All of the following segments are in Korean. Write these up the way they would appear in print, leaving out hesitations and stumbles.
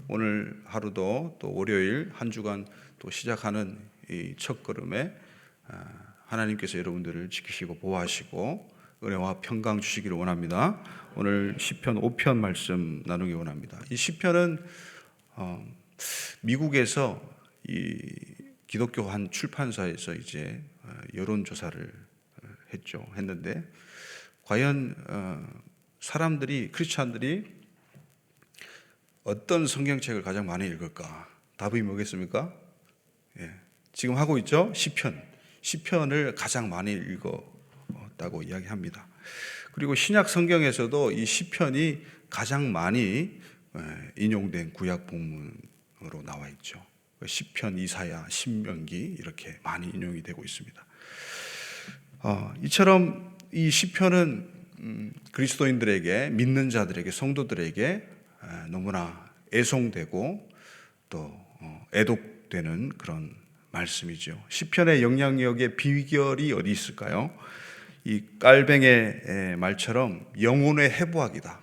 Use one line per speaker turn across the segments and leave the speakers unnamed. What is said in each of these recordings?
오늘 하루도 또 월요일 한 주간 또 시작하는 이 첫걸음에 하나님께서 여러분들을 지키시고 보호하시고 은혜와 평강 주시기를 원합니다. 오늘 시편 5편 말씀 나누기 원합니다. 이 시편은 미국에서 이 기독교 한 출판사에서 이제 여론조사를 했는데 과연 사람들이 크리스찬들이 어떤 성경책을 가장 많이 읽을까? 답이 뭐겠습니까? 지금 하고 있죠? 시편을 가장 많이 읽었다고 이야기합니다. 그리고 신약 성경에서도 이 시편이 가장 많이 인용된 구약 본문으로 나와 있죠. 시편, 이사야, 신명기 이렇게 많이 인용이 되고 있습니다. 이처럼 이 시편은 그리스도인들에게, 믿는 자들에게, 성도들에게 너무나 애송되고 또 애독되는 그런 말씀이죠. 시편의 영향력의 비결이 어디 있을까요? 이 깔뱅의 말처럼 영혼의 해부학이다.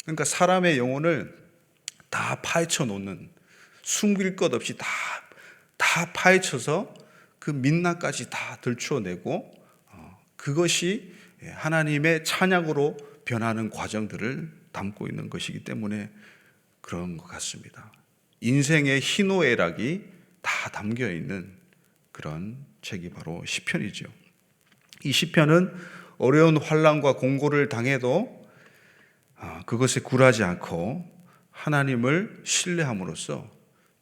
그러니까 사람의 영혼을 다 파헤쳐 놓는, 숨길 것 없이 다 파헤쳐서 그 민낯까지 다 들추어내고 그것이 하나님의 찬양으로 변하는 과정들을 담고 있는 것이기 때문에 그런 것 같습니다. 인생의 희노애락이 다 담겨 있는 그런 책이 바로 시편이죠. 이 시편은 어려운 환난과 공고를 당해도 그것에 굴하지 않고 하나님을 신뢰함으로써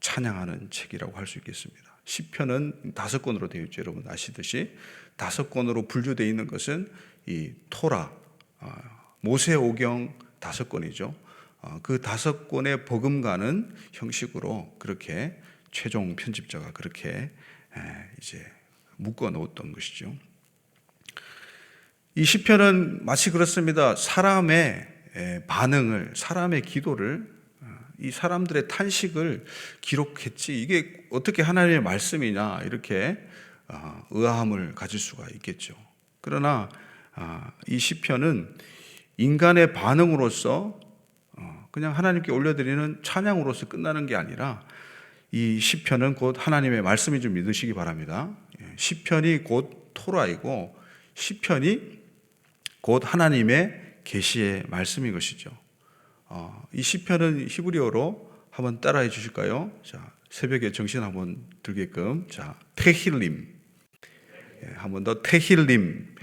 찬양하는 책이라고 할 수 있겠습니다. 시편은 5권으로 되어 있죠. 여러분 아시듯이 5권으로 분류되어 있는 것은 이 토라, 모세오경 5권이죠. 그 5권의 버금가는 형식으로 그렇게 최종 편집자가 그렇게 이제 묶어 놓았던 것이죠. 이 시편은 마치 그렇습니다. 사람의 반응을, 사람의 기도를, 이 사람들의 탄식을 기록했지 이게 어떻게 하나님의 말씀이냐 이렇게 의아함을 가질 수가 있겠죠. 그러나 이 시편은 인간의 반응으로서 그냥 하나님께 올려드리는 찬양으로서 끝나는 게 아니라 이 시편은 곧 하나님의 말씀인 줄 믿으시기 바랍니다. 시편이 곧 토라이고 시편이 곧 하나님의 계시의 말씀인 것이죠. 이 시편은 히브리어로 한번 따라해 주실까요? 자, 새벽에 정신 한번 들게끔. 자, 테힐림. 한 번 더 테힐림.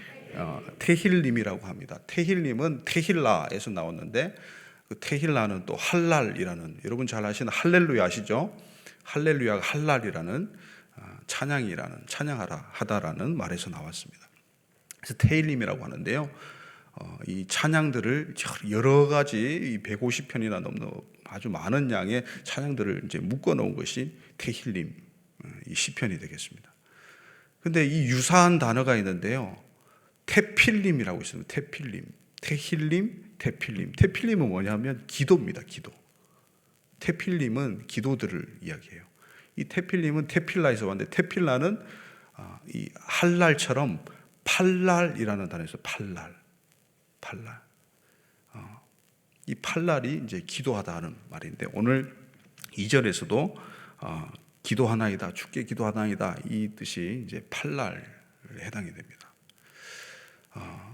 테힐림이라고 합니다. 테힐림은 테힐라에서 나왔는데 그 테힐라는 또 할랄이라는, 여러분 잘 아시는 할렐루야 아시죠? 할렐루야가 할랄이라는 찬양이라는, 찬양하라 하다라는 말에서 나왔습니다. 그래서 테힐림이라고 하는데요. 이 찬양들을 여러 가지 150편이나 넘는 아주 많은 양의 찬양들을 이제 묶어 놓은 것이 테힐림, 이 시편이 되겠습니다. 근데 이 유사한 단어가 있는데요. 테필림이라고 있습니다. 테필림, 테힐림, 테필림. 테필림은 뭐냐면 기도입니다. 기도. 테필림은 기도들을 이야기해요. 이 테필림은 테필라에서 왔는데 테필라는 이 할랄처럼 팔랄이라는 단어에서 팔랄. 이 팔랄이 이제 기도하다는 말인데 오늘 2절에서도 기도하나이다, 주께 기도하나이다 이 뜻이 이제 팔랄에 해당이 됩니다.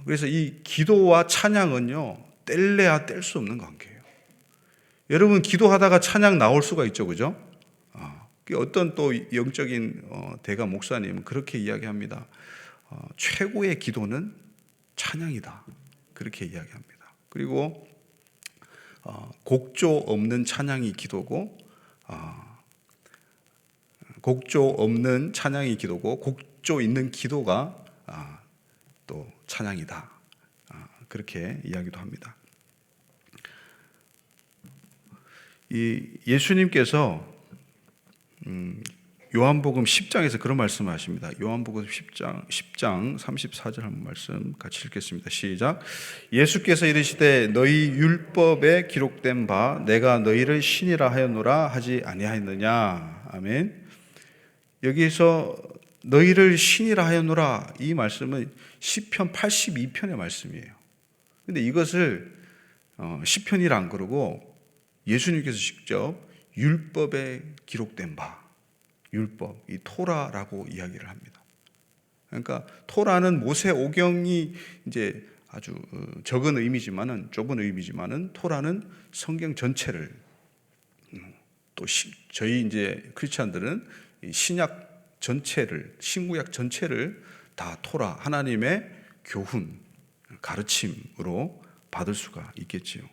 그래서 이 기도와 찬양은요 뗄래야 뗄 수 없는 관계예요. 여러분 기도하다가 찬양 나올 수가 있죠, 그죠? 어떤 또 영적인 대가 목사님은 그렇게 이야기합니다. 최고의 기도는 찬양이다, 그렇게 이야기합니다. 그리고 곡조 없는 찬양이 기도고, 곡조 없는 찬양이 기도고, 곡조 있는 기도가 또 찬양이다, 그렇게 이야기도 합니다. 이 예수님께서 요한복음 10장에서 그런 말씀을 하십니다. 요한복음 10장 34절 한번 말씀 같이 읽겠습니다. 시작. 예수께서 이르시되 너희 율법에 기록된 바 내가 너희를 신이라 하였노라 하지 아니하였느냐. 아멘. 여기서 너희를 신이라 하였노라 이 말씀은 시편 82편의 말씀이에요. 근데 이것을 시편이라 안 그러고 예수님께서 직접 율법에 기록된 바, 율법, 이 토라라고 이야기를 합니다. 그러니까 토라는 모세 오경이 이제 아주 적은 의미지만은, 좁은 의미지만은, 토라는 성경 전체를, 또 저희 이제 크리스찬들은 신약 전체를, 신구약 전체를 다 토라, 하나님의 교훈, 가르침으로 받을 수가 있겠지요.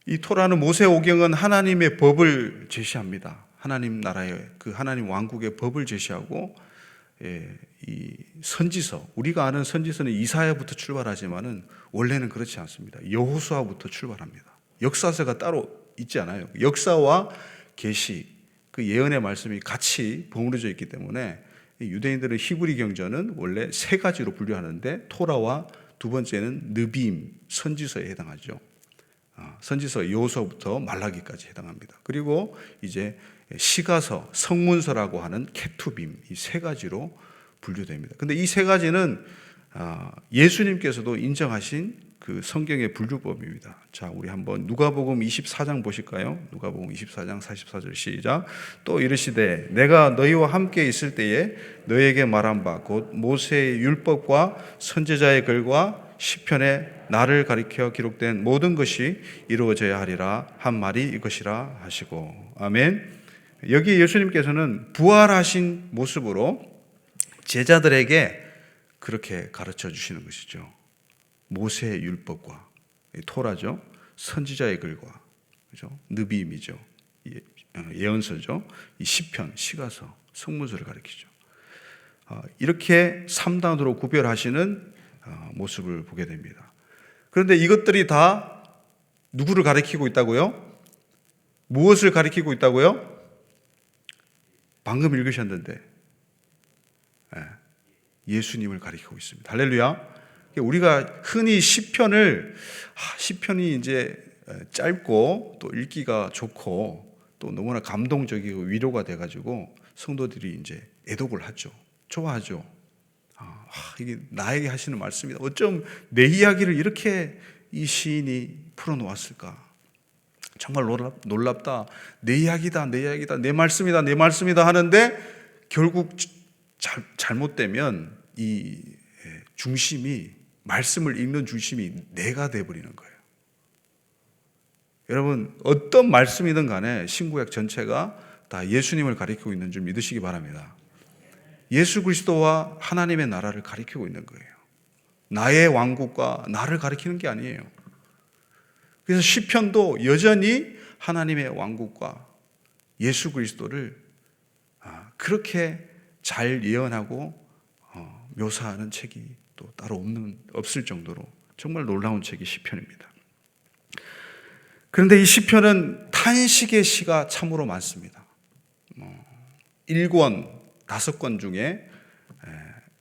이 토라는, 모세 오경은 하나님의 법을 제시합니다. 하나님 나라의, 그 하나님 왕국의 법을 제시하고, 이 선지서, 우리가 아는 선지서는 이사야부터 출발하지만은 원래는 그렇지 않습니다. 여호수아부터 출발합니다. 역사서가 따로 있지 않아요. 역사와 계시, 그 예언의 말씀이 같이 버무려져 있기 때문에 유대인들은 히브리 경전은 원래 세 가지로 분류하는데, 토라와 두 번째는 느비임, 선지서에 해당하죠. 선지서 여호수아부터 말라기까지 해당합니다. 그리고 이제 시가서, 성문서라고 하는 케투빔, 이 세 가지로 분류됩니다. 근데 이 세 가지는 예수님께서도 인정하신 그 성경의 분류법입니다. 자, 우리 한번 누가복음 24장 보실까요? 누가복음 24장 44절 시작. 또 이르시되 내가 너희와 함께 있을 때에 너희에게 말한 바 곧 모세의 율법과 선지자의 글과 시편에 나를 가리켜 기록된 모든 것이 이루어져야 하리라 한 말이 이것이라 하시고. 아멘. 여기 예수님께서는 부활하신 모습으로 제자들에게 그렇게 가르쳐 주시는 것이죠. 모세의 율법과, 토라죠, 선지자의 글과, 그죠, 느비임이죠, 예언서죠, 이 시편, 시가서, 성문서를 가리키죠. 이렇게 3단으로 구별하시는 모습을 보게 됩니다. 그런데 이것들이 다 누구를 가리키고 있다고요? 무엇을 가리키고 있다고요? 방금 읽으셨는데 예수님을 가리키고 있습니다. 할렐루야. 우리가 흔히 시편이 이제 짧고 또 읽기가 좋고 또 너무나 감동적이고 위로가 돼가지고 성도들이 이제 애독을 하죠. 좋아하죠. 이게 나에게 하시는 말씀이다. 어쩜 내 이야기를 이렇게 이 시인이 풀어놓았을까? 정말 놀랍다. 내 이야기다, 내 이야기다, 내 말씀이다 하는데 결국 잘못되면 이 중심이, 말씀을 읽는 중심이 내가 돼버리는 거예요. 여러분, 어떤 말씀이든 간에 신구약 전체가 다 예수님을 가리키고 있는 줄 믿으시기 바랍니다. 예수 그리스도와 하나님의 나라를 가리키고 있는 거예요. 나의 왕국과 나를 가리키는 게 아니에요. 그래서 시편도 여전히 하나님의 왕국과 예수 그리스도를 그렇게 잘 예언하고 묘사하는 책이 또 따로 없을 정도로 정말 놀라운 책이 시편입니다. 그런데 이 시편은 탄식의 시가 참으로 많습니다. 1권, 5권 중에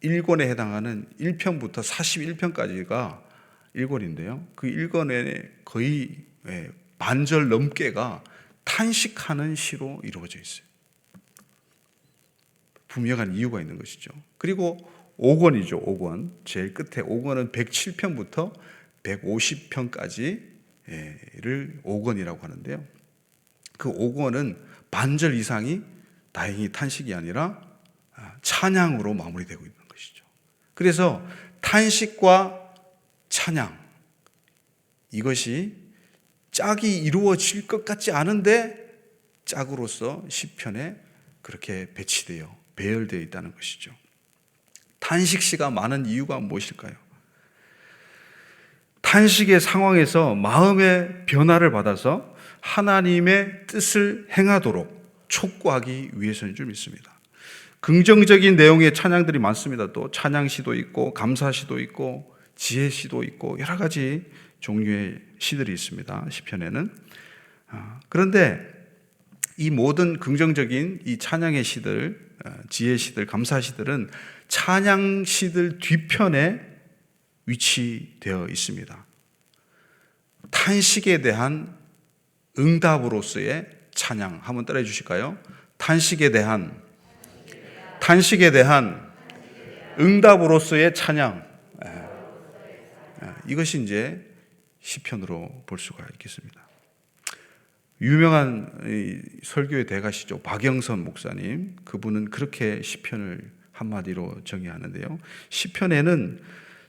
1권에 해당하는 1편부터 41편까지가 1권인데요. 그 1권에 거의 반절 넘게가 탄식하는 시로 이루어져 있어요. 분명한 이유가 있는 것이죠. 그리고 5권이죠. 5권. 제일 끝에 5권은 107편부터 150편까지를 5권이라고 하는데요. 그 5권은 반절 이상이 다행히 탄식이 아니라 찬양으로 마무리되고 있는 것이죠. 그래서 탄식과 찬양, 이것이 짝이 이루어질 것 같지 않은데 짝으로서 시편에 그렇게 배열되어 있다는 것이죠. 탄식시가 많은 이유가 무엇일까요? 탄식의 상황에서 마음의 변화를 받아서 하나님의 뜻을 행하도록 촉구하기 위해서인 줄 믿습니다. 긍정적인 내용의 찬양들이 많습니다. 또 찬양시도 있고 감사시도 있고 지혜시도 있고 여러 가지 종류의 시들이 있습니다. 시편에는. 그런데 이 모든 긍정적인 이 찬양의 시들, 지혜시들, 감사시들은 찬양시들 뒤편에 위치되어 있습니다. 탄식에 대한 응답으로서의 찬양, 한번 따라해 주실까요? 탄식에 대한 응답으로서의 찬양. 이것이 이제 시편으로 볼 수가 있겠습니다. 유명한 설교의 대가시죠. 박영선 목사님. 그분은 그렇게 시편을 한마디로 정의하는데요. 시편에는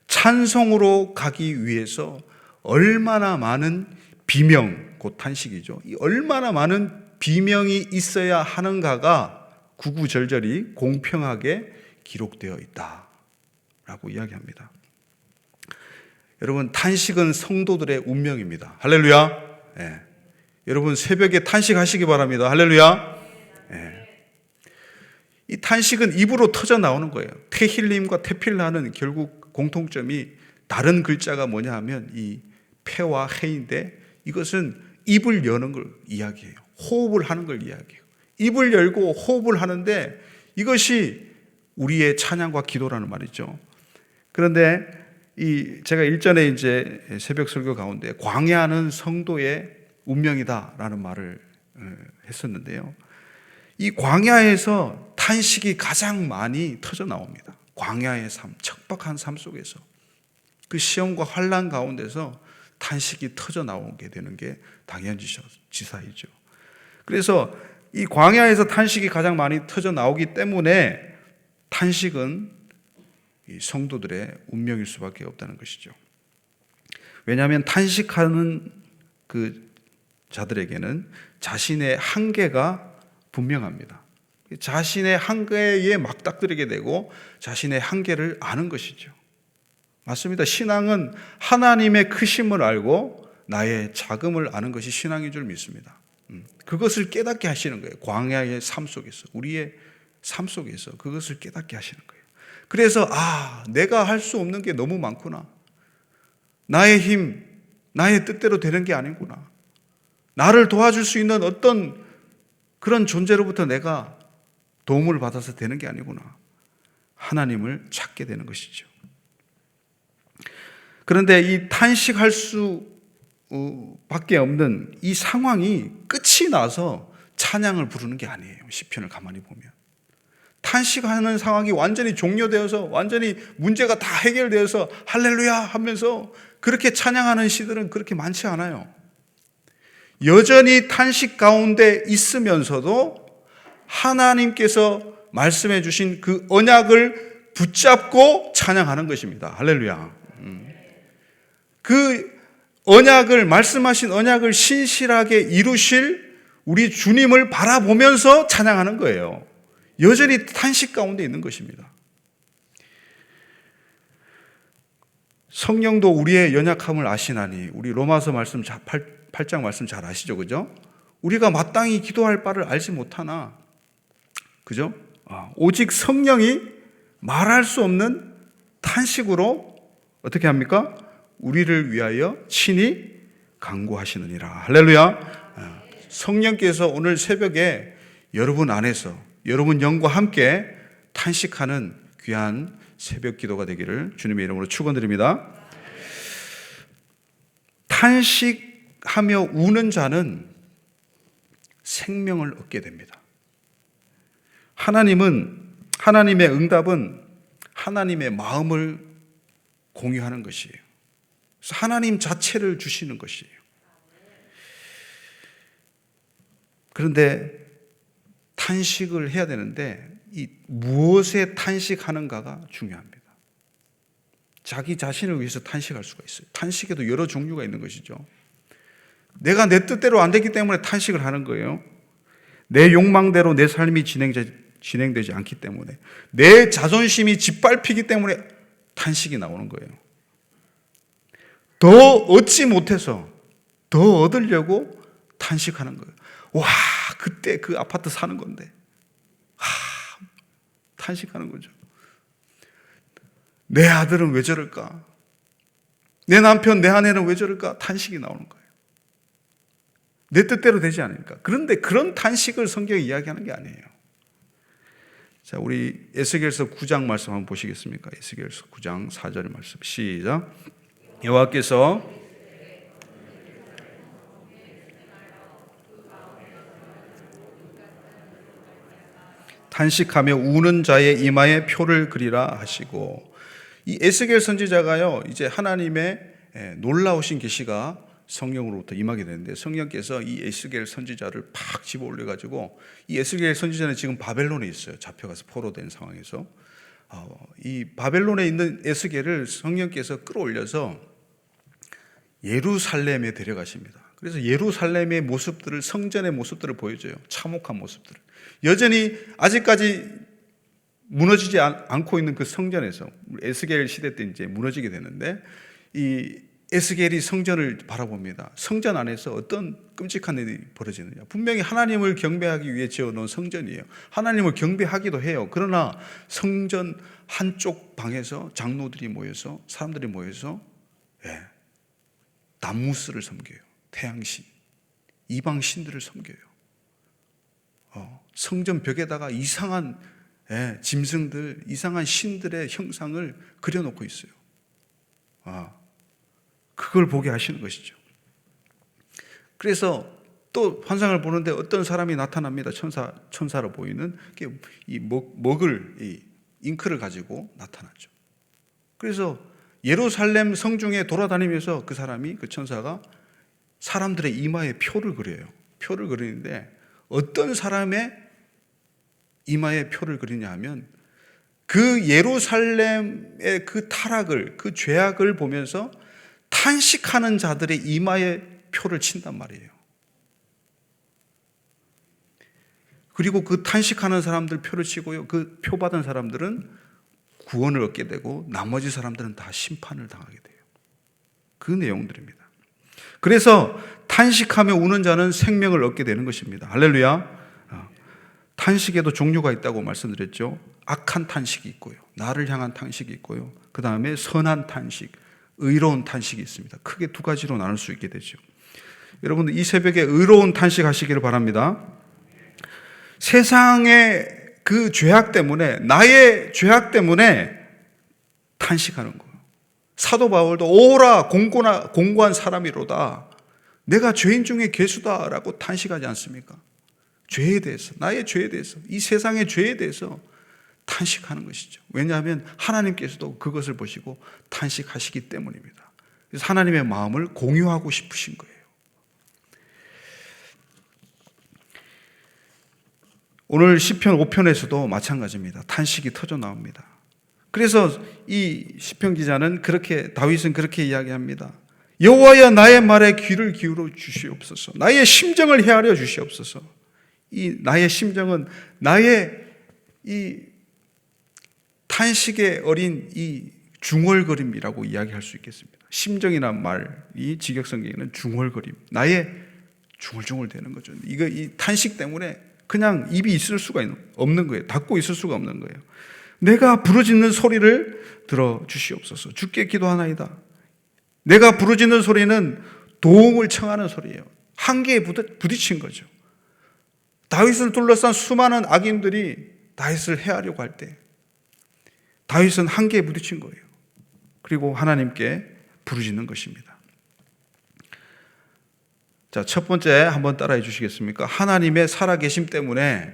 찬송으로 가기 위해서 얼마나 많은 비명, 곧 탄식이죠. 이 얼마나 많은 비명이 있어야 하는가가 구구절절히 공평하게 기록되어 있다라고 이야기합니다. 여러분, 탄식은 성도들의 운명입니다. 할렐루야. 네. 여러분, 새벽에 탄식하시기 바랍니다. 할렐루야. 네. 이 탄식은 입으로 터져 나오는 거예요. 테힐림과 테필라는 결국 공통점이 다른 글자가 뭐냐 하면 이 페와 헤인데, 이것은 입을 여는 걸 이야기해요. 호흡을 하는 걸 이야기해요. 입을 열고 호흡을 하는데 이것이 우리의 찬양과 기도라는 말이죠. 그런데 제가 일전에 이제 새벽 설교 가운데 광야는 성도의 운명이다라는 말을 했었는데요. 이 광야에서 탄식이 가장 많이 터져 나옵니다. 광야의 삶, 척박한 삶 속에서 그 시험과 환난 가운데서 탄식이 터져 나오게 되는 게 당연지사이죠. 그래서 이 광야에서 탄식이 가장 많이 터져 나오기 때문에 탄식은 이 성도들의 운명일 수밖에 없다는 것이죠. 왜냐하면 탄식하는 그 자들에게는 자신의 한계가 분명합니다. 자신의 한계에 막닥뜨리게 되고 자신의 한계를 아는 것이죠. 맞습니다. 신앙은 하나님의 크심을 알고 나의 작음을 아는 것이 신앙인 줄 믿습니다. 그것을 깨닫게 하시는 거예요. 광야의 삶 속에서, 우리의 삶 속에서 그것을 깨닫게 하시는 거예요. 그래서 내가 할 수 없는 게 너무 많구나. 나의 힘, 나의 뜻대로 되는 게 아니구나. 나를 도와줄 수 있는 어떤 그런 존재로부터 내가 도움을 받아서 되는 게 아니구나. 하나님을 찾게 되는 것이죠. 그런데 이 탄식할 수 밖에 없는 이 상황이 끝이 나서 찬양을 부르는 게 아니에요. 시편을 가만히 보면 탄식하는 상황이 완전히 종료되어서 완전히 문제가 다 해결되어서 할렐루야 하면서 그렇게 찬양하는 시들은 그렇게 많지 않아요. 여전히 탄식 가운데 있으면서도 하나님께서 말씀해 주신 그 언약을 붙잡고 찬양하는 것입니다. 할렐루야. 그 언약을, 말씀하신 언약을 신실하게 이루실 우리 주님을 바라보면서 찬양하는 거예요. 여전히 탄식 가운데 있는 것입니다. 성령도 우리의 연약함을 아시나니, 우리 로마서 말씀 8장 말씀 잘 아시죠? 그죠? 우리가 마땅히 기도할 바를 알지 못하나, 그죠? 오직 성령이 말할 수 없는 탄식으로 어떻게 합니까? 우리를 위하여 친히 간구하시느니라. 할렐루야. 성령께서 오늘 새벽에 여러분 안에서 여러분 영과 함께 탄식하는 귀한 새벽 기도가 되기를 주님의 이름으로 축원드립니다. 탄식하며 우는 자는 생명을 얻게 됩니다. 하나님의 응답은 하나님의 마음을 공유하는 것이에요. 그래서 하나님 자체를 주시는 것이에요. 그런데 탄식을 해야 되는데 이 무엇에 탄식하는가가 중요합니다. 자기 자신을 위해서 탄식할 수가 있어요. 탄식에도 여러 종류가 있는 것이죠. 내가 내 뜻대로 안 되기 때문에 탄식을 하는 거예요. 내 욕망대로 내 삶이 진행되지 않기 때문에, 내 자존심이 짓밟히기 때문에 탄식이 나오는 거예요. 더 얻지 못해서 더 얻으려고 탄식하는 거예요. 와, 그때 그 아파트 사는 건데. 탄식하는 거죠. 내 아들은 왜 저럴까? 내 남편, 내 아내는 왜 저럴까? 탄식이 나오는 거예요. 내 뜻대로 되지 않으니까. 그런데 그런 탄식을 성경이 이야기하는 게 아니에요. 자, 우리 에스겔서 9장 말씀 한번 보시겠습니까? 에스겔서 9장 4절 말씀 시작. 여호와께서 탄식하며 우는 자의 이마에 표를 그리라 하시고, 이 에스겔 선지자가요, 이제 하나님의 놀라우신 계시가 성령으로부터 임하게 되는데, 성령께서 이 에스겔 선지자를 팍 집어 올려가지고, 이 에스겔 선지자는 지금 바벨론에 있어요. 잡혀가서 포로된 상황에서. 이 바벨론에 있는 에스겔을 성령께서 끌어올려서 예루살렘에 데려가십니다. 그래서 예루살렘의 모습들을, 성전의 모습들을 보여줘요. 참혹한 모습들을. 여전히 아직까지 무너지지 않고 있는 그 성전에서, 에스겔 시대 때 이제 무너지게 되는데, 이 에스겔이 성전을 바라봅니다. 성전 안에서 어떤 끔찍한 일이 벌어지느냐. 분명히 하나님을 경배하기 위해 지어놓은 성전이에요. 하나님을 경배하기도 해요. 그러나 성전 한쪽 방에서 장로들이 모여서, 사람들이 모여서 남무스를 섬겨요. 태양신, 이방 신들을 섬겨요. 성전 벽에다가 이상한 짐승들, 이상한 신들의 형상을 그려놓고 있어요. 그걸 보게 하시는 것이죠. 그래서 또 환상을 보는데 어떤 사람이 나타납니다. 천사로 보이는 이 먹을 이 잉크를 가지고 나타났죠. 그래서 예루살렘 성중에 돌아다니면서 그 사람이, 그 천사가 사람들의 이마에 표를 그려요. 표를 그리는데 어떤 사람의 이마에 표를 그리냐 하면, 그 예루살렘의 그 타락을, 그 죄악을 보면서 탄식하는 자들의 이마에 표를 친단 말이에요. 그리고 그 탄식하는 사람들 표를 치고요, 그 표 받은 사람들은 구원을 얻게 되고 나머지 사람들은 다 심판을 당하게 돼요. 그 내용들입니다. 그래서 탄식하며 우는 자는 생명을 얻게 되는 것입니다. 할렐루야. 탄식에도 종류가 있다고 말씀드렸죠. 악한 탄식이 있고요, 나를 향한 탄식이 있고요, 그 다음에 선한 탄식, 의로운 탄식이 있습니다. 크게 두 가지로 나눌 수 있게 되죠. 여러분들 이 새벽에 의로운 탄식 하시기를 바랍니다. 세상의 그 죄악 때문에, 나의 죄악 때문에 탄식하는 거예요. 사도 바울도 오라 공고한 사람이로다, 내가 죄인 중에 괴수다라고 탄식하지 않습니까? 죄에 대해서, 나의 죄에 대해서, 이 세상의 죄에 대해서 탄식하는 것이죠. 왜냐하면 하나님께서도 그것을 보시고 탄식하시기 때문입니다. 그래서 하나님의 마음을 공유하고 싶으신 거예요. 오늘 시편 5편에서도 마찬가지입니다. 탄식이 터져 나옵니다. 그래서 이 시편 기자는 다윗은 그렇게 이야기합니다. 여호와여, 나의 말에 귀를 기울여 주시옵소서. 나의 심정을 헤아려 주시옵소서. 이 나의 심정은 나의 이 탄식에 어린 이 중얼거림이라고 이야기할 수 있겠습니다. 심정이란 말이 직역성경에는 중얼거림, 나의 중얼중얼 되는 거죠. 이 탄식 때문에 그냥 입이 있을 수가 없는 거예요. 닫고 있을 수가 없는 거예요. 내가 부르짖는 소리를 들어 주시옵소서. 주께 기도하나이다. 내가 부르짖는 소리는 도움을 청하는 소리예요. 한계에 부딪힌 거죠. 다윗을 둘러싼 수많은 악인들이 다윗을 해하려고 할 때 다윗은 한계에 부딪힌 거예요. 그리고 하나님께 부르짖는 것입니다. 자, 첫 번째 한번 따라해 주시겠습니까? 하나님의 살아계심 때문에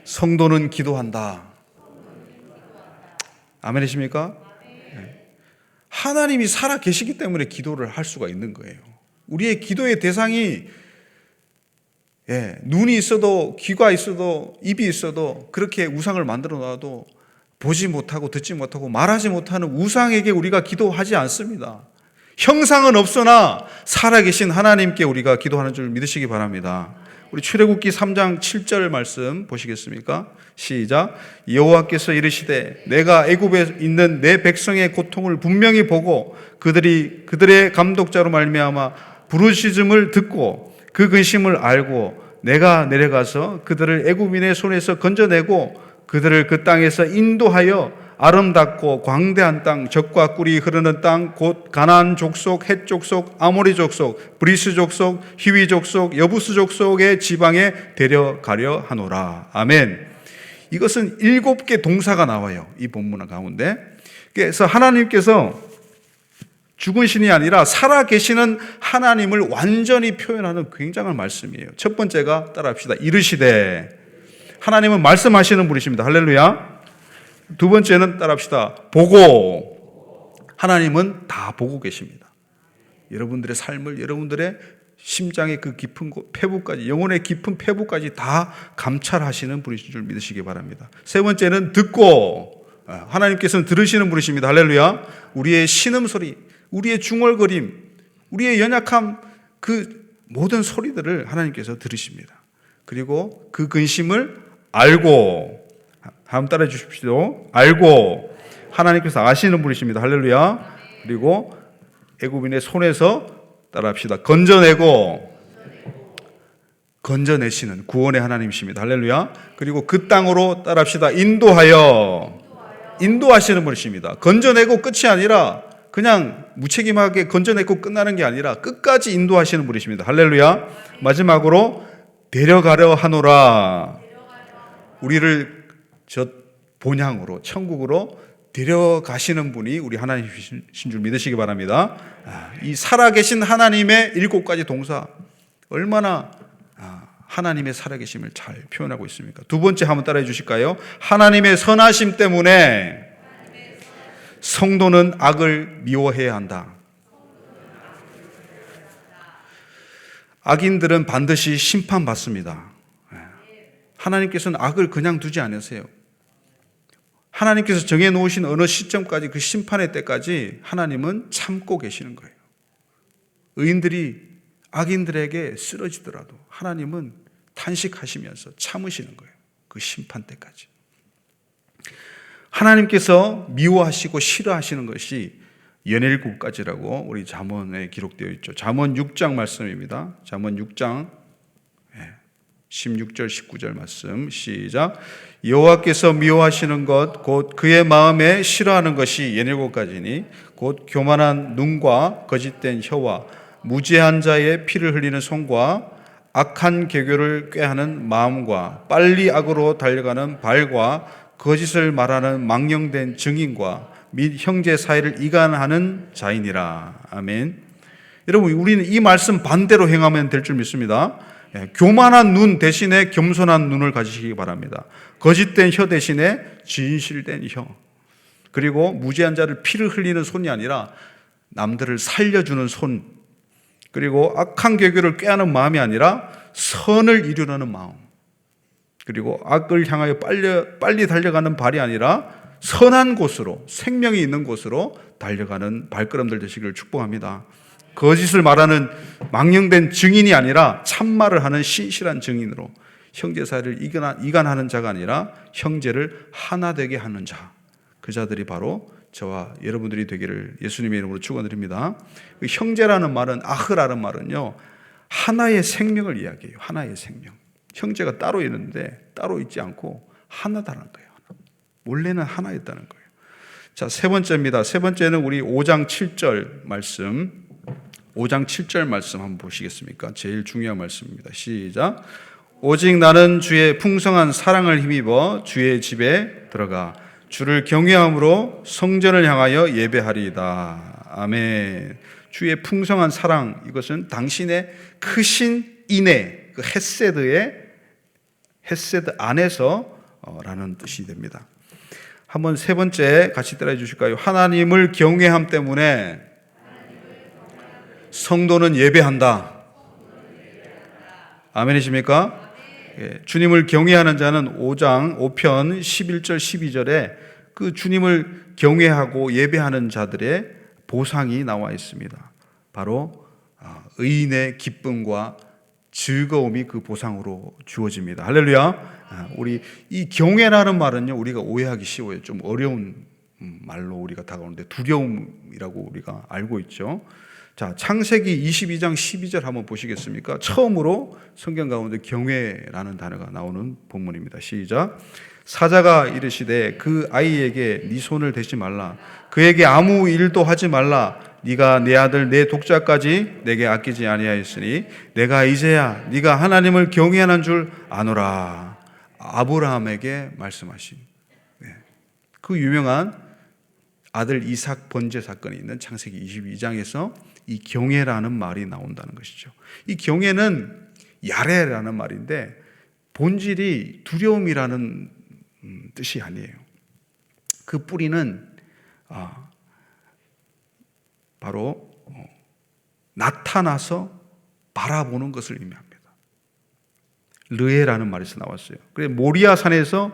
성도는 기도한다. 아멘이십니까? 네. 하나님이 살아계시기 때문에 기도를 할 수가 있는 거예요. 우리의 기도의 대상이 눈이 있어도, 귀가 있어도, 입이 있어도, 그렇게 우상을 만들어 놔도 보지 못하고 듣지 못하고 말하지 못하는 우상에게 우리가 기도하지 않습니다. 형상은 없으나 살아계신 하나님께 우리가 기도하는 줄 믿으시기 바랍니다. 우리 출애굽기 3장 7절 말씀 보시겠습니까? 시작. 여호와께서 이르시되 내가 애굽에 있는 내 백성의 고통을 분명히 보고 그들의 감독자로 말미암아 부르짖음을 듣고 그 근심을 알고 내가 내려가서 그들을 애굽인의 손에서 건져내고 그들을 그 땅에서 인도하여 아름답고 광대한 땅, 젖과 꿀이 흐르는 땅, 곧 가나안 족속, 헷 족속, 아모리 족속, 브리스 족속, 히위 족속, 여부스 족속의 지방에 데려가려 하노라. 아멘. 이것은 7개 동사가 나와요, 이 본문 가운데. 그래서 하나님께서 죽은 신이 아니라 살아계시는 하나님을 완전히 표현하는 굉장한 말씀이에요. 첫 번째가 따라합시다. 이르시되. 하나님은 말씀하시는 분이십니다. 할렐루야. 두 번째는 따라합시다. 보고. 하나님은 다 보고 계십니다. 여러분들의 삶을, 여러분들의 심장의 그 깊은 폐부까지, 영혼의 깊은 폐부까지 다 감찰하시는 분이신 줄 믿으시기 바랍니다. 세 번째는 듣고, 하나님께서는 들으시는 분이십니다. 할렐루야. 우리의 신음소리, 우리의 중얼거림, 우리의 연약함, 그 모든 소리들을 하나님께서 들으십니다. 그리고 그 근심을 알고, 한번 따라해 주십시오. 알고, 하나님께서 아시는 분이십니다. 할렐루야. 그리고 애굽인의 손에서 따라합시다. 건져내시는 구원의 하나님이십니다. 할렐루야. 그리고 그 땅으로 따라합시다. 인도하시는 분이십니다. 건져내고 끝이 아니라 그냥 무책임하게 건져내고 끝나는 게 아니라 끝까지 인도하시는 분이십니다. 할렐루야. 마지막으로 데려가려 하노라. 우리를 저 본향으로, 천국으로 데려가시는 분이 우리 하나님이신 줄 믿으시기 바랍니다. 이 살아계신 하나님의 7가지 동사, 얼마나 하나님의 살아계심을 잘 표현하고 있습니까? 두 번째 한번 따라해 주실까요? 하나님의 선하심 때문에 성도는 악을 미워해야 한다. 악인들은 반드시 심판받습니다. 하나님께서는 악을 그냥 두지 않으세요. 하나님께서 정해놓으신 어느 시점까지, 그 심판의 때까지 하나님은 참고 계시는 거예요. 의인들이 악인들에게 쓰러지더라도 하나님은 탄식하시면서 참으시는 거예요. 그 심판 때까지. 하나님께서 미워하시고 싫어하시는 것이 연일 7가지라고 우리 잠언에 기록되어 있죠. 잠언 6장 말씀입니다. 잠언 6장 16절 19절 말씀 시작. 여호와께서 미워하시는 것 곧 그의 마음에 싫어하는 것이 7가지니 곧 교만한 눈과 거짓된 혀와 무지한 자의 피를 흘리는 손과 악한 계교를 꾀하는 마음과 빨리 악으로 달려가는 발과 거짓을 말하는 망령된 증인과 및 형제 사이를 이간하는 자이니라. 아멘. 여러분, 우리는 이 말씀 반대로 행하면 될 줄 믿습니다. 교만한 눈 대신에 겸손한 눈을 가지시기 바랍니다. 거짓된 혀 대신에 진실된 혀. 그리고 무지한 자를 피를 흘리는 손이 아니라 남들을 살려주는 손. 그리고 악한 계교를 꾀하는 마음이 아니라 선을 이루려는 마음. 그리고 악을 향하여 빨리 달려가는 발이 아니라 선한 곳으로, 생명이 있는 곳으로 달려가는 발걸음들 되시기를 축복합니다. 거짓을 말하는 망령된 증인이 아니라 참말을 하는 신실한 증인으로, 형제 사이를 이간하는 자가 아니라 형제를 하나 되게 하는 자, 그 자들이 바로 저와 여러분들이 되기를 예수님의 이름으로 축원드립니다. 그 형제라는 말은, 아흐라는 말은요, 하나의 생명을 이야기해요. 하나의 생명. 형제가 따로 있는데 따로 있지 않고 하나다는 거예요. 원래는 하나였다는 거예요. 자, 세 번째입니다. 세 번째는 우리 5장 7절 말씀, 5장 7절 말씀 한번 보시겠습니까? 제일 중요한 말씀입니다. 시작. 오직 나는 주의 풍성한 사랑을 힘입어 주의 집에 들어가 주를 경외함으로 성전을 향하여 예배하리이다. 아멘. 주의 풍성한 사랑, 이것은 당신의 크신 인애, 그 헤세드 안에서 라는 뜻이 됩니다. 한번 세 번째 같이 따라해 주실까요? 하나님을 경외함 때문에 성도는 예배한다. 아멘이십니까? 예, 주님을 경외하는 자는 5장 5편 11절 12절에 그 주님을 경외하고 예배하는 자들의 보상이 나와 있습니다. 바로 의인의 기쁨과 즐거움이 그 보상으로 주어집니다. 할렐루야. 우리 이 경외라는 말은요, 우리가 오해하기 쉬워요. 좀 어려운 말로 우리가 다가오는데 두려움이라고 우리가 알고 있죠. 자, 창세기 22장 12절 한번 보시겠습니까? 처음으로 성경 가운데 경외라는 단어가 나오는 본문입니다. 시작. 사자가 이르시되 그 아이에게 네 손을 대지 말라. 그에게 아무 일도 하지 말라. 네가 내 아들 내 독자까지 내게 아끼지 아니하였으니 내가 이제야 네가 하나님을 경외하는 줄 아노라. 아브라함에게 말씀하신 그 유명한 아들 이삭 번제 사건이 있는 창세기 22장에서 이 경외라는 말이 나온다는 것이죠. 이 경외는 야레라는 말인데 본질이 두려움이라는 뜻이 아니에요. 그 뿌리는 바로 나타나서 바라보는 것을 의미합니다. 르에라는 말에서 나왔어요. 그래서 모리아 산에서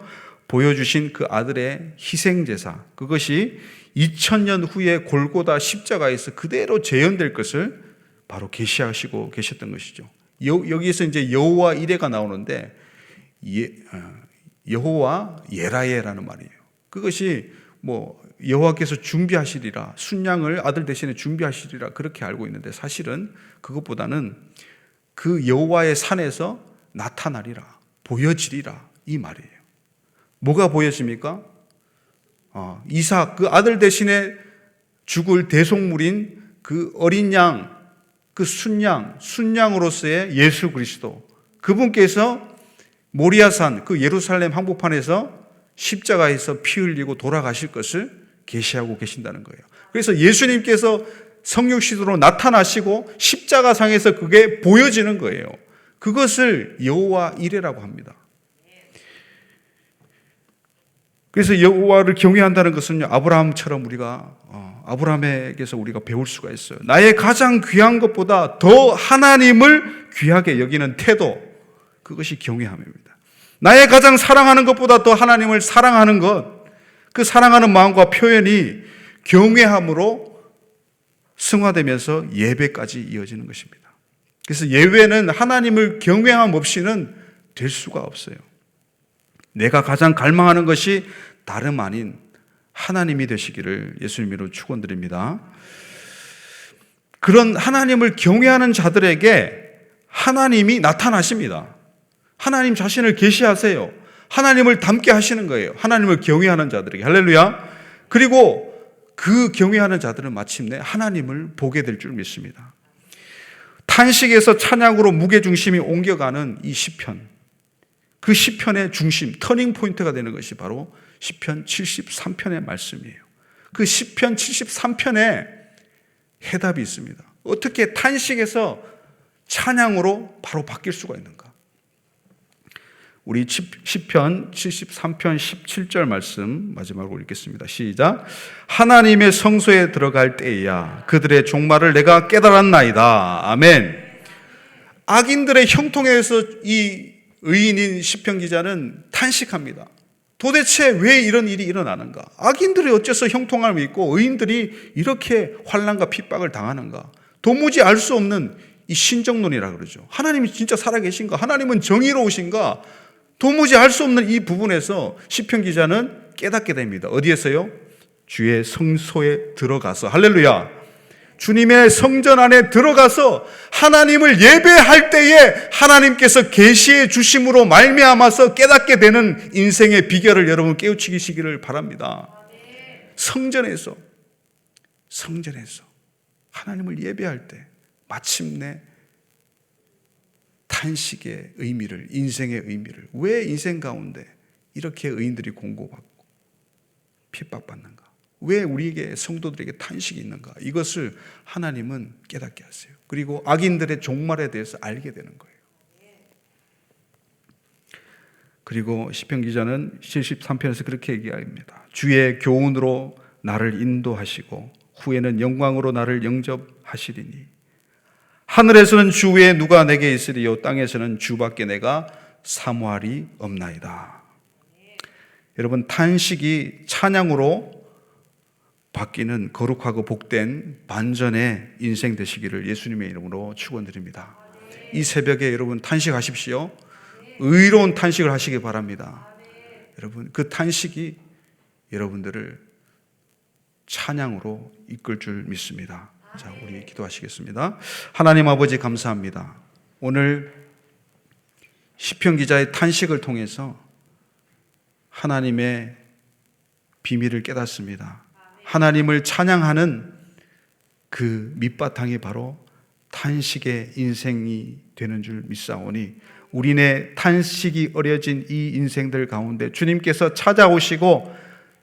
보여주신 그 아들의 희생제사, 그것이 2000년 후에 골고다 십자가에서 그대로 재현될 것을 바로 계시하시고 계셨던 것이죠. 여기에서 이제 여호와 이레가 나오는데 여호와 예라예라는 말이에요. 그것이 뭐 여호와께서 준비하시리라, 순양을 아들 대신에 준비하시리라 그렇게 알고 있는데, 사실은 그것보다는 그 여호와의 산에서 나타나리라, 보여지리라 이 말이에요. 뭐가 보여집니까? 이삭, 그 아들 대신에 죽을 대속물인 그 어린 양, 그 순양으로서의 예수 그리스도, 그분께서 모리아산, 그 예루살렘 한복판에서 십자가에서 피 흘리고 돌아가실 것을 계시하고 계신다는 거예요. 그래서 예수님께서 성육신으로 나타나시고 십자가상에서 그게 보여지는 거예요. 그것을 여호와 이레라고 합니다. 그래서 여호와를 경외한다는 것은요, 아브라함처럼 아브라함에게서 우리가 배울 수가 있어요. 나의 가장 귀한 것보다 더 하나님을 귀하게 여기는 태도, 그것이 경외함입니다. 나의 가장 사랑하는 것보다 더 하나님을 사랑하는 것, 그 사랑하는 마음과 표현이 경외함으로 승화되면서 예배까지 이어지는 것입니다. 그래서 예배는 하나님을 경외함 없이는 될 수가 없어요. 내가 가장 갈망하는 것이 다름 아닌 하나님이 되시기를 예수님으로 축원드립니다. 그런 하나님을 경외하는 자들에게 하나님이 나타나십니다. 하나님 자신을 계시하세요. 하나님을 닮게 하시는 거예요. 하나님을 경외하는 자들에게. 할렐루야. 그리고 그 경외하는 자들은 마침내 하나님을 보게 될 줄 믿습니다. 탄식에서 찬양으로 무게중심이 옮겨가는 이 시편, 그 시편의 중심, 터닝 포인트가 되는 것이 바로 시편 73편의 말씀이에요. 그 시편 73편에 해답이 있습니다. 어떻게 탄식에서 찬양으로 바로 바뀔 수가 있는가? 우리 시편 73편 17절 말씀 마지막으로 읽겠습니다. 시작. 하나님의 성소에 들어갈 때야 그들의 종말을 내가 깨달았나이다. 아멘. 악인들의 형통에 의해서 이 의인인 시편 기자는 탄식합니다. 도대체 왜 이런 일이 일어나는가? 악인들이 어째서 형통함을 입고 의인들이 이렇게 환난과 핍박을 당하는가? 도무지 알 수 없는 이 신정론이라 그러죠. 하나님이 진짜 살아계신가? 하나님은 정의로우신가? 도무지 알 수 없는 이 부분에서 시편 기자는 깨닫게 됩니다. 어디에서요? 주의 성소에 들어가서, 할렐루야, 주님의 성전 안에 들어가서 하나님을 예배할 때에 하나님께서 계시해 주심으로 말미암아서 깨닫게 되는 인생의 비결을 여러분 깨우치시기를 바랍니다. 성전에서 하나님을 예배할 때 마침내 탄식의 의미를, 인생의 의미를, 왜 인생 가운데 이렇게 의인들이 공고받고 핍박받는가? 왜 우리에게, 성도들에게 탄식이 있는가? 이것을 하나님은 깨닫게 하세요. 그리고 악인들의 종말에 대해서 알게 되는 거예요. 그리고 시편 기자는 73편에서 그렇게 얘기합니다. 주의 교훈으로 나를 인도하시고 후에는 영광으로 나를 영접하시리니 하늘에서는 주 외에 누가 내게 있으리요 땅에서는 주밖에 내가 사모할이 없나이다. 여러분, 탄식이 찬양으로 바뀌는 거룩하고 복된 반전의 인생 되시기를 예수님의 이름으로 축원드립니다. 이 새벽에 여러분 탄식하십시오. 의로운 탄식을 하시기 바랍니다. 여러분, 그 탄식이 여러분들을 찬양으로 이끌 줄 믿습니다. 자, 우리 기도하시겠습니다. 하나님 아버지 감사합니다. 오늘 시편 기자의 탄식을 통해서 하나님의 비밀을 깨닫습니다. 하나님을 찬양하는 그 밑바탕이 바로 탄식의 인생이 되는 줄 믿사오니 우리네 탄식이 어려진 이 인생들 가운데 주님께서 찾아오시고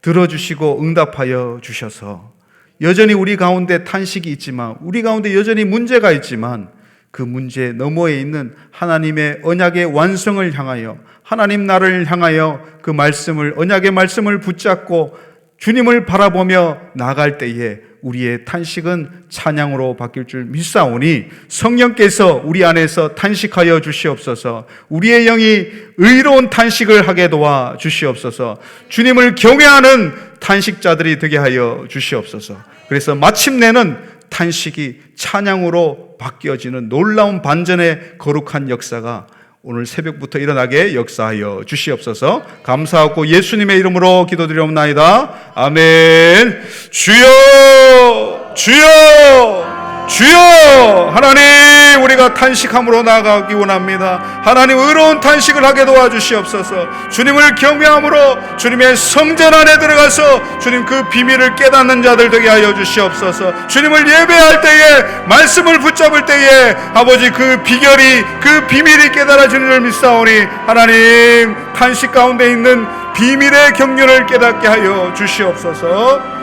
들어주시고 응답하여 주셔서 여전히 우리 가운데 탄식이 있지만, 우리 가운데 여전히 문제가 있지만 그 문제 너머에 있는 하나님의 언약의 완성을 향하여, 하나님 나라를 향하여 그 말씀을, 언약의 말씀을 붙잡고 주님을 바라보며 나아갈 때에 우리의 탄식은 찬양으로 바뀔 줄 믿사오니 성령께서 우리 안에서 탄식하여 주시옵소서. 우리의 영이 의로운 탄식을 하게 도와 주시옵소서. 주님을 경외하는 탄식자들이 되게 하여 주시옵소서. 그래서 마침내는 탄식이 찬양으로 바뀌어지는 놀라운 반전의 거룩한 역사가 오늘 새벽부터 일어나게 역사하여 주시옵소서. 감사하고 예수님의 이름으로 기도드리옵나이다. 아멘. 주여, 주여, 주여. 하나님, 우리가 탄식함으로 나아가기 원합니다. 하나님, 의로운 탄식을 하게 도와주시옵소서. 주님을 경외함으로 주님의 성전 안에 들어가서 주님 그 비밀을 깨닫는 자들 되게 하여 주시옵소서. 주님을 예배할 때에, 말씀을 붙잡을 때에 아버지 그 비결이, 그 비밀이 깨달아지는 줄 믿사오니 하나님, 탄식 가운데 있는 비밀의 경륜을 깨닫게 하여 주시옵소서.